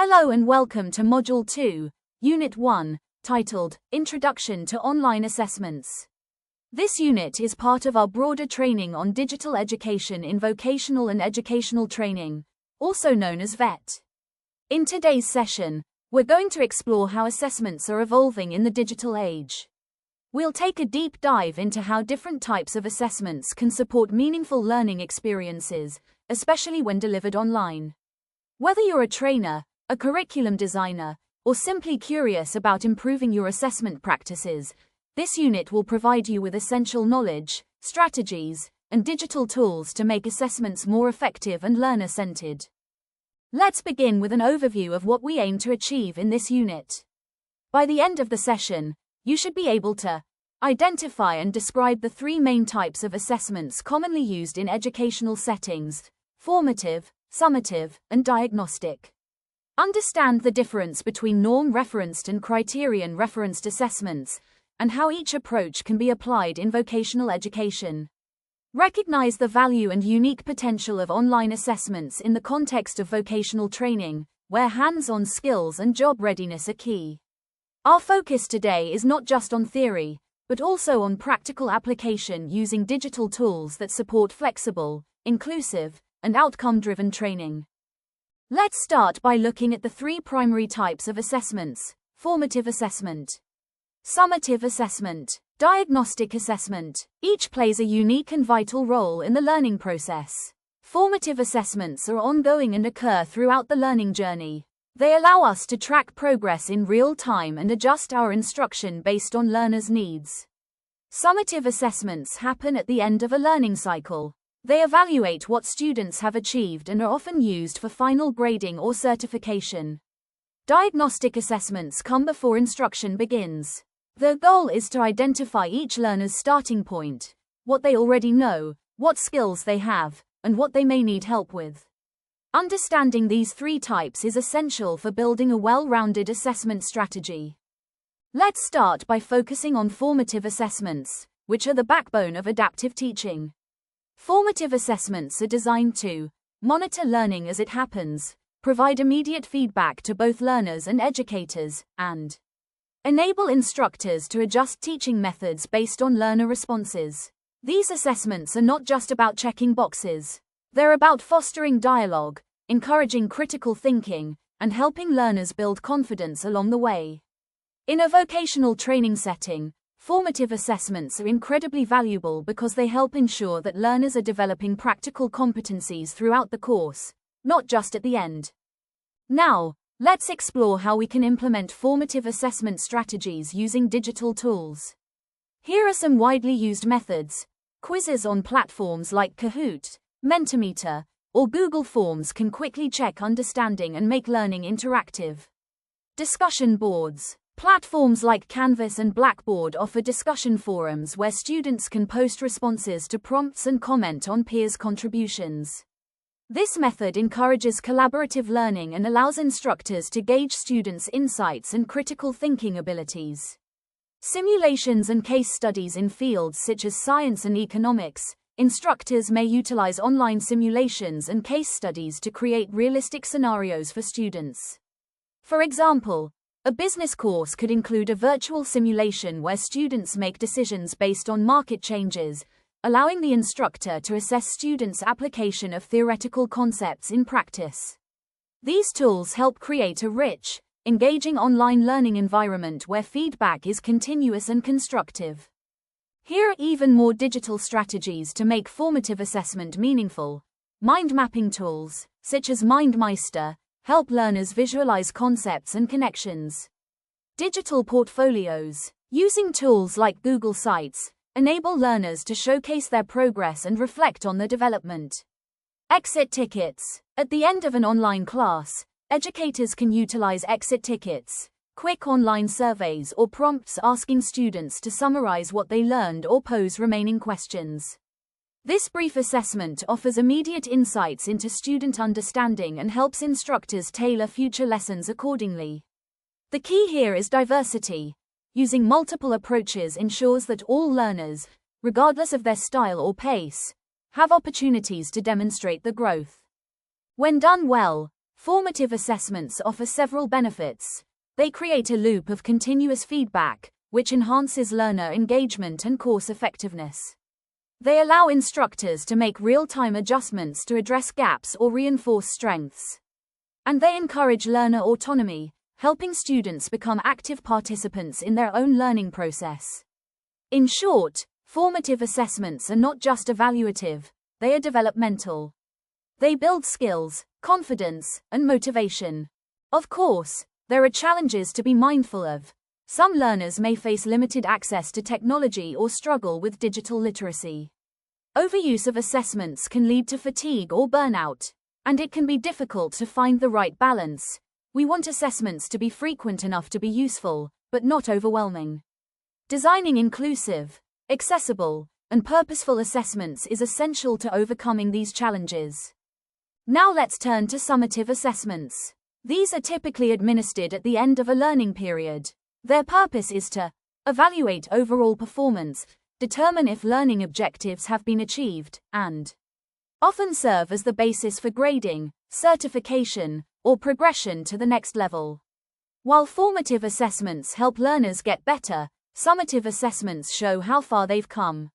Hello and welcome to Module 2, Unit 1, titled Introduction to Online Assessments. This unit is part of our broader training on digital education in vocational and educational training, also known as VET. In today's session, we're going to explore how assessments are evolving in the digital age. We'll take a deep dive into how different types of assessments can support meaningful learning experiences, especially when delivered online. Whether you're a trainer, a curriculum designer, or simply curious about improving your assessment practices, this unit will provide you with essential knowledge, strategies, and digital tools to make assessments more effective and learner-centered. Let's begin with an overview of what we aim to achieve in this unit. By the end of the session, you should be able to identify and describe the three main types of assessments commonly used in educational settings: formative, summative, and diagnostic. Understand the difference between norm-referenced and criterion-referenced assessments, and how each approach can be applied in vocational education. Recognize the value and unique potential of online assessments in the context of vocational training, where hands-on skills and job readiness are key. Our focus today is not just on theory, but also on practical application using digital tools that support flexible, inclusive, and outcome-driven training. Let's start by looking at the three primary types of assessments: formative assessment, summative assessment, diagnostic assessment. Each plays a unique and vital role in the learning process. Formative assessments are ongoing and occur throughout the learning journey. They allow us to track progress in real time and adjust our instruction based on learners' needs. Summative assessments happen at the end of a learning cycle. They evaluate what students have achieved and are often used for final grading or certification. Diagnostic assessments come before instruction begins. Their goal is to identify each learner's starting point, what they already know, what skills they have, and what they may need help with. Understanding these three types is essential for building a well-rounded assessment strategy. Let's start by focusing on formative assessments, which are the backbone of adaptive teaching. Formative assessments are designed to monitor learning as it happens, provide immediate feedback to both learners and educators, and enable instructors to adjust teaching methods based on learner responses. These assessments are not just about checking boxes. They're about fostering dialogue, encouraging critical thinking, and helping learners build confidence along the way. In a vocational training setting, formative assessments are incredibly valuable because they help ensure that learners are developing practical competencies throughout the course, not just at the end. Now, let's explore how we can implement formative assessment strategies using digital tools. Here are some widely used methods. Quizzes on platforms like Kahoot, Mentimeter, or Google Forms can quickly check understanding and make learning interactive. Discussion boards. Platforms like Canvas and Blackboard offer discussion forums where students can post responses to prompts and comment on peers' contributions. This method encourages collaborative learning and allows instructors to gauge students' insights and critical thinking abilities. Simulations and case studies in fields such as science and economics. Instructors may utilize online simulations and case studies to create realistic scenarios for students. For example, a business course could include a virtual simulation where students make decisions based on market changes, allowing the instructor to assess students' application of theoretical concepts in practice. These tools help create a rich, engaging online learning environment where feedback is continuous and constructive. Here are even more digital strategies to make formative assessment meaningful. Mind mapping tools, such as MindMeister, help learners visualize concepts and connections. Digital portfolios, using tools like Google Sites, enable learners to showcase their progress and reflect on their development. Exit tickets. At the end of an online class, educators can utilize exit tickets, quick online surveys or prompts asking students to summarize what they learned or pose remaining questions. This brief assessment offers immediate insights into student understanding and helps instructors tailor future lessons accordingly. The key here is diversity. Using multiple approaches ensures that all learners, regardless of their style or pace, have opportunities to demonstrate the growth. When done well, Formative assessments offer several benefits. They create a loop of continuous feedback, which enhances learner engagement and course effectiveness. They allow instructors to make real-time adjustments to address gaps or reinforce strengths. And they encourage learner autonomy, helping students become active participants in their own learning process. In short, formative assessments are not just evaluative, they are developmental. They build skills, confidence, and motivation. Of course, there are challenges to be mindful of. Some learners may face limited access to technology or struggle with digital literacy. Overuse of assessments can lead to fatigue or burnout, and it can be difficult to find the right balance. We want assessments to be frequent enough to be useful, but not overwhelming. Designing inclusive, accessible, and purposeful assessments is essential to overcoming these challenges. Now let's turn to summative assessments. These are typically administered at the end of a learning period. Their purpose is to evaluate overall performance, determine if learning objectives have been achieved, and often serve as the basis for grading, certification, or progression to the next level. While formative assessments help learners get better, summative assessments show how far they've come.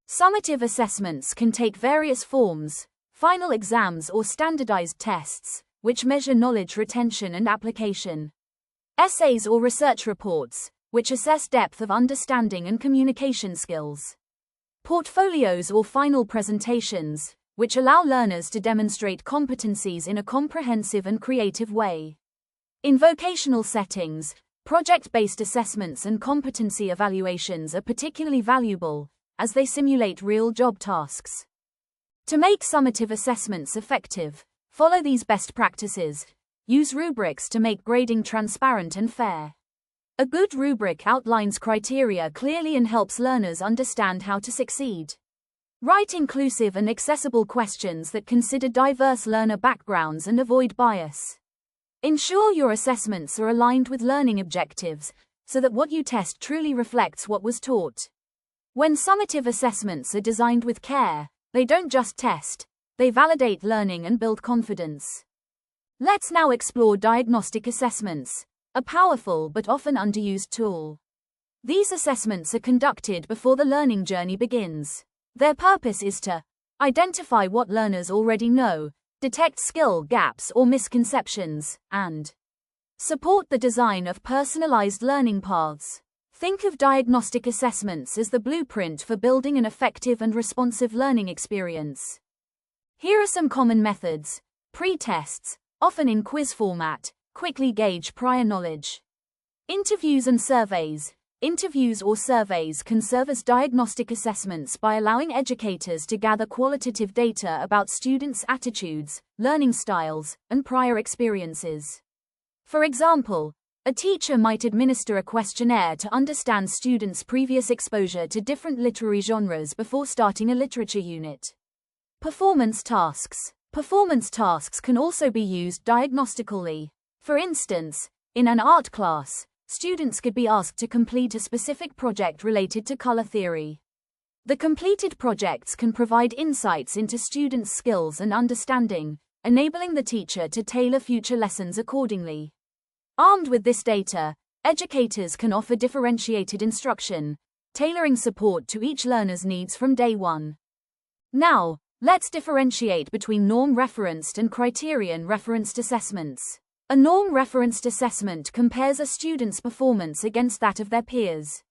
Summative assessments can take various forms: final exams or standardized tests, which measure knowledge retention and application; essays or research reports, which assess depth of understanding and communication skills; portfolios or final presentations, which allow learners to demonstrate competencies in a comprehensive and creative way. In vocational settings, project-based assessments and competency evaluations are particularly valuable, as they simulate real job tasks. To make summative assessments effective, follow these best practices. Use rubrics to make grading transparent and fair. A good rubric outlines criteria clearly and helps learners understand how to succeed. Write inclusive and accessible questions that consider diverse learner backgrounds and avoid bias. Ensure your assessments are aligned with learning objectives, so that what you test truly reflects what was taught. When summative assessments are designed with care, they don't just test, they validate learning and build confidence. Let's now explore diagnostic assessments, a powerful but often underused tool. These assessments are conducted before the learning journey begins. Their purpose is to identify what learners already know, detect skill gaps or misconceptions, and support the design of personalized learning paths. Think of diagnostic assessments as the blueprint for building an effective and responsive learning experience. Here are some common methods. Pre-tests, often in quiz format, quickly gauge prior knowledge. Interviews and surveys. Interviews or surveys can serve as diagnostic assessments by allowing educators to gather qualitative data about students' attitudes, learning styles, and prior experiences. For example, a teacher might administer a questionnaire to understand students' previous exposure to different literary genres before starting a literature unit. Performance tasks. Performance tasks can also be used diagnostically. For instance, in an art class, students could be asked to complete a specific project related to color theory. The completed projects can provide insights into students' skills and understanding, enabling the teacher to tailor future lessons accordingly. Armed with this data, educators can offer differentiated instruction, tailoring support to each learner's needs from day one. Now, let's differentiate between norm-referenced and criterion-referenced assessments. A norm-referenced assessment compares a student's performance against that of their peers.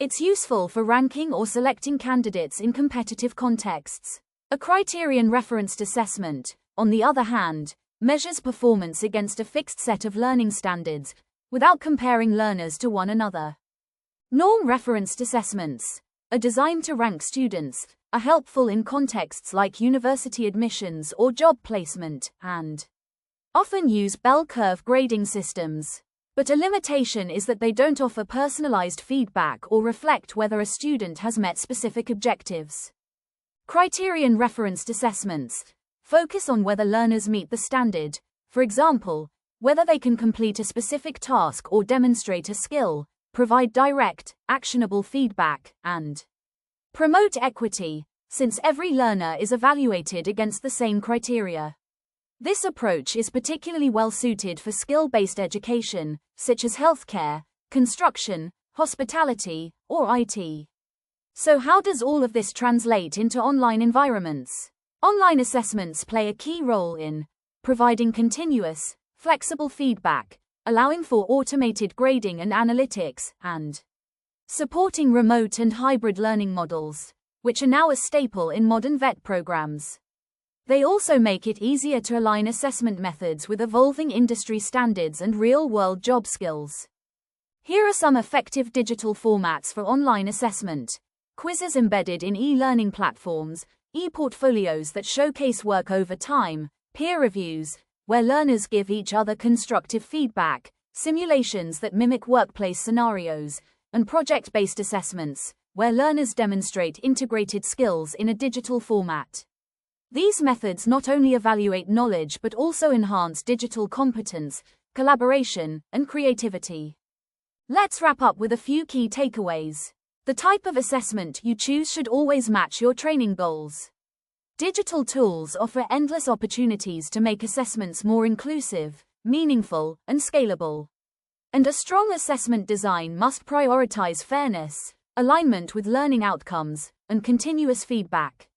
It's useful for ranking or selecting candidates in competitive contexts. A criterion-referenced assessment, on the other hand, measures performance against a fixed set of learning standards, without comparing learners to one another. Norm-referenced assessments are designed to rank students, are helpful in contexts like university admissions or job placement, and often use bell curve grading systems. But a limitation is that they don't offer personalized feedback or reflect whether a student has met specific objectives. Criterion-referenced assessments focus on whether learners meet the standard, for example, whether they can complete a specific task or demonstrate a skill, provide direct, actionable feedback, and promote equity, since every learner is evaluated against the same criteria. This approach is particularly well suited for skill-based education, such as healthcare, construction, hospitality, or IT. So how does all of this translate into online environments? Online assessments play a key role in providing continuous, flexible feedback, allowing for automated grading and analytics, and supporting remote and hybrid learning models, which are now a staple in modern VET programs. They also make it easier to align assessment methods with evolving industry standards and real-world job skills. Here are some effective digital formats for online assessment. Quizzes embedded in e-learning platforms, e-portfolios that showcase work over time, peer reviews, where learners give each other constructive feedback, simulations that mimic workplace scenarios, and project-based assessments, where learners demonstrate integrated skills in a digital format. These methods not only evaluate knowledge but also enhance digital competence, collaboration, and creativity. Let's wrap up with a few key takeaways. The type of assessment you choose should always match your training goals. Digital tools offer endless opportunities to make assessments more inclusive, meaningful, and scalable. And a strong assessment design must prioritize fairness, alignment with learning outcomes, and continuous feedback.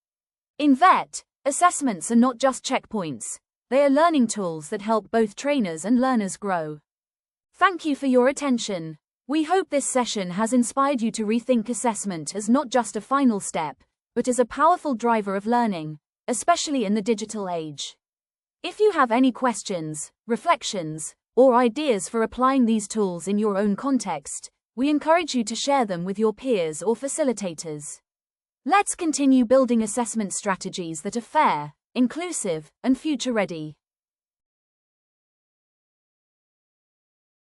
In VET, assessments are not just checkpoints, they are learning tools that help both trainers and learners grow. Thank you for your attention. We hope this session has inspired you to rethink assessment as not just a final step, but as a powerful driver of learning, especially in the digital age. If you have any questions, reflections, or ideas for applying these tools in your own context, we encourage you to share them with your peers or facilitators. Let's continue building assessment strategies that are fair, inclusive, and future-ready.